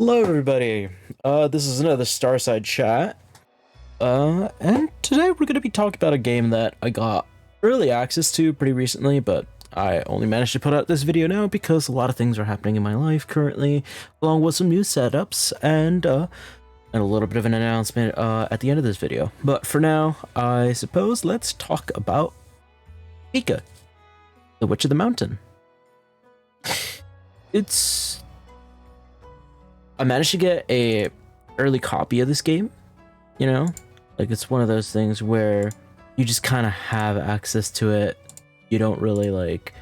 Hello, everybody. This is another Starside chat. And today we're going to be talking about a game that I got early access to pretty recently, but I only managed to put out this video now because a lot of things are happening in my life currently, along with some new setups and a little bit of an announcement at the end of this video. But for now, I suppose let's talk about Mika, the Witch of the Mountain. I managed to get a early copy of this game, you know? Like, it's one of those things where you just kind of have access to it. You don't really, like...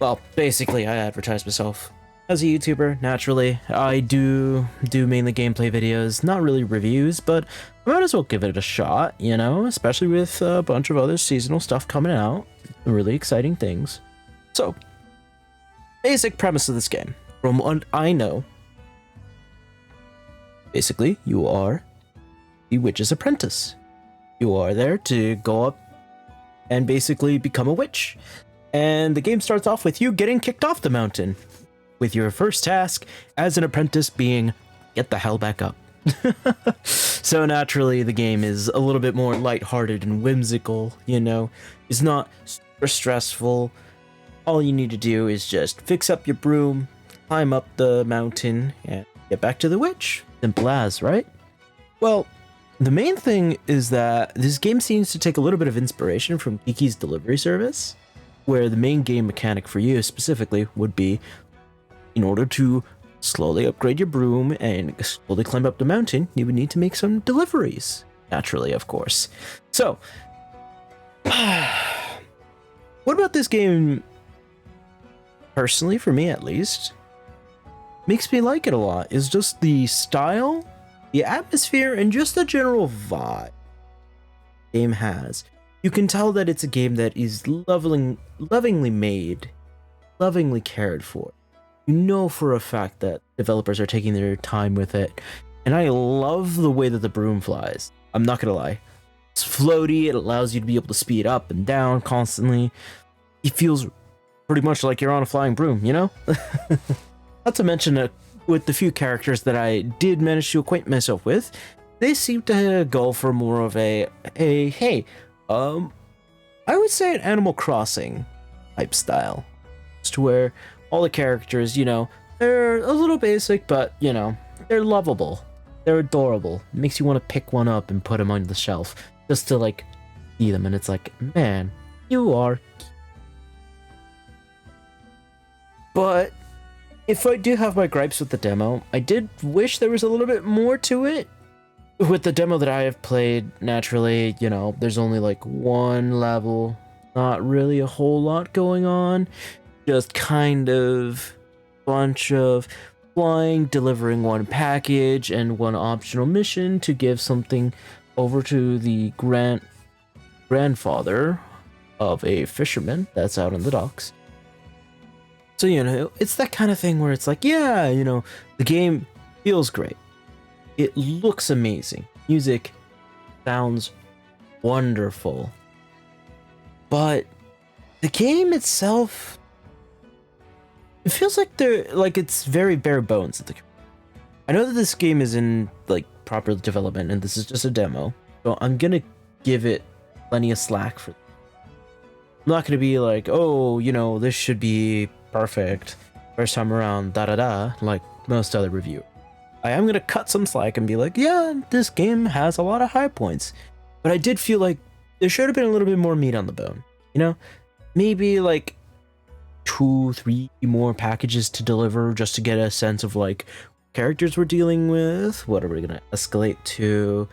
Well, basically, I advertise myself as a YouTuber, naturally. I do mainly gameplay videos, not really reviews, but I might as well give it a shot, you know? Especially with a bunch of other seasonal stuff coming out. Really exciting things. So, basic premise of this game. From what I know, basically, you are the witch's apprentice. You are there to go up and basically become a witch. And the game starts off with you getting kicked off the mountain, with your first task as an apprentice being, get the hell back up. So naturally, the game is a little bit more lighthearted and whimsical, you know? It's not super stressful. All you need to do is just fix up your broom, climb up the mountain, and get back to the witch. Simple as, right? Well, the main thing is that this game seems to take a little bit of inspiration from Kiki's delivery service, where the main game mechanic for you specifically would be, in order to slowly upgrade your broom and slowly climb up the mountain, you would need to make some deliveries. Naturally, of course. So, what about this game, personally, for me at least, makes me like it a lot is just the style, the atmosphere, and just the general vibe the game has. You can tell that it's a game that is lovingly made, lovingly cared for. You know for a fact that developers are taking their time with it, and I love the way that the broom flies. I'm not gonna lie. It's floaty, it allows you to be able to speed up and down constantly. It feels pretty much like you're on a flying broom, you know? Not to mention, with the few characters that I did manage to acquaint myself with, they seem to go for more of I would say an Animal Crossing type style. Just where all the characters, you know, they're a little basic, but, you know, they're lovable. They're adorable. It makes you want to pick one up and put them on the shelf just to, like, see them, and it's like, man, you are cute. But if I do have my gripes with the demo, I did wish there was a little bit more to it. With the demo that I have played, naturally, you know, there's only like one level, not really a whole lot going on. Just kind of bunch of flying, delivering one package and one optional mission to give something over to the grandfather of a fisherman that's out on the docks. So, you know, it's that kind of thing where it's like, yeah, you know, the game feels great. It looks amazing. Music sounds wonderful. But the game itself, it feels like it's very bare bones. I know that this game is in, like, proper development and this is just a demo. So I'm going to give it plenty of slack for I'm not going to be like, oh, you know, this should be perfect first time around, like most other reviewers. I am going to cut some slack and be like, yeah, this game has a lot of high points. But I did feel like there should have been a little bit more meat on the bone. You know, maybe like 2-3 more packages to deliver just to get a sense of like characters we're dealing with, what are we going to escalate to,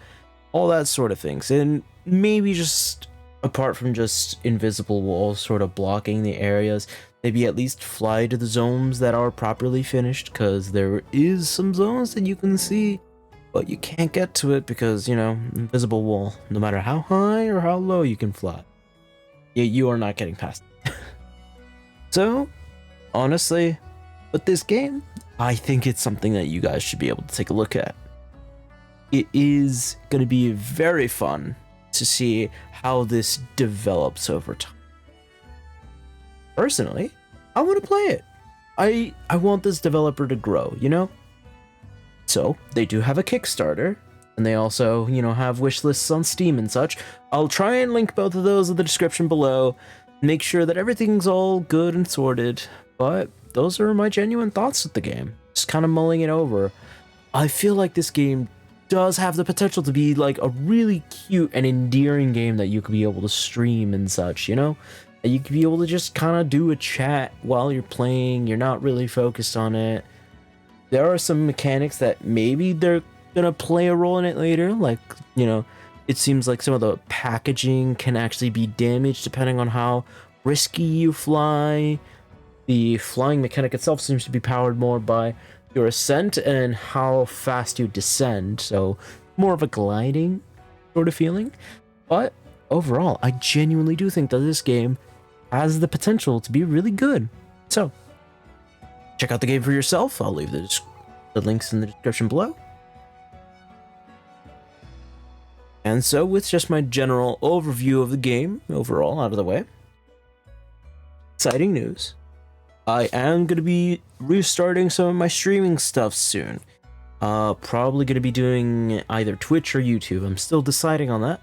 all that sort of things. And maybe just apart from just invisible walls sort of blocking the areas, maybe at least fly to the zones that are properly finished, because there is some zones that you can see, but you can't get to it because, you know, invisible wall. No matter how high or how low you can fly, you are not getting past it. So, honestly, with this game, I think it's something that you guys should be able to take a look at. It is going to be very fun to see how this develops over time. Personally, I want to play it. I want this developer to grow, you know? So, they do have a Kickstarter, and they also, you know, have wish lists on Steam and such. I'll try and link both of those in the description below, make sure that everything's all good and sorted, but those are my genuine thoughts with the game. Just kind of mulling it over. I feel like this game does have the potential to be like a really cute and endearing game that you could be able to stream and such, you know? That you could be able to just kind of do a chat while you're playing, you're not really focused on it. There are some mechanics that maybe they're gonna play a role in it later, like, you know, it seems like some of the packaging can actually be damaged depending on how risky you fly. The flying mechanic itself seems to be powered more by your ascent and how fast you descend, so more of a gliding sort of feeling. But overall, I genuinely do think that this game has the potential to be really good. So, check out the game for yourself. I'll leave the links in the description below. And so, with just my general overview of the game overall out of the way, exciting news. I am going to be restarting some of my streaming stuff soon. Probably going to be doing either Twitch or YouTube. I'm still deciding on that.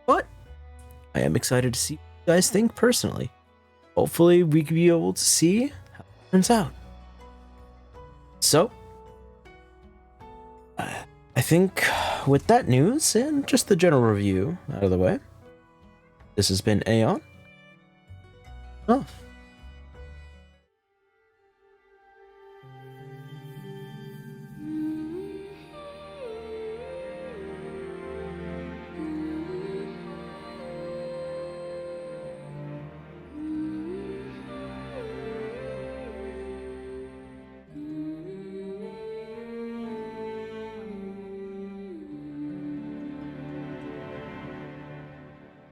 But I am excited to see what you guys think personally. Hopefully we can be able to see how it turns out. So, I think with that news and just the general review out of the way, this has been Aeon. Oh.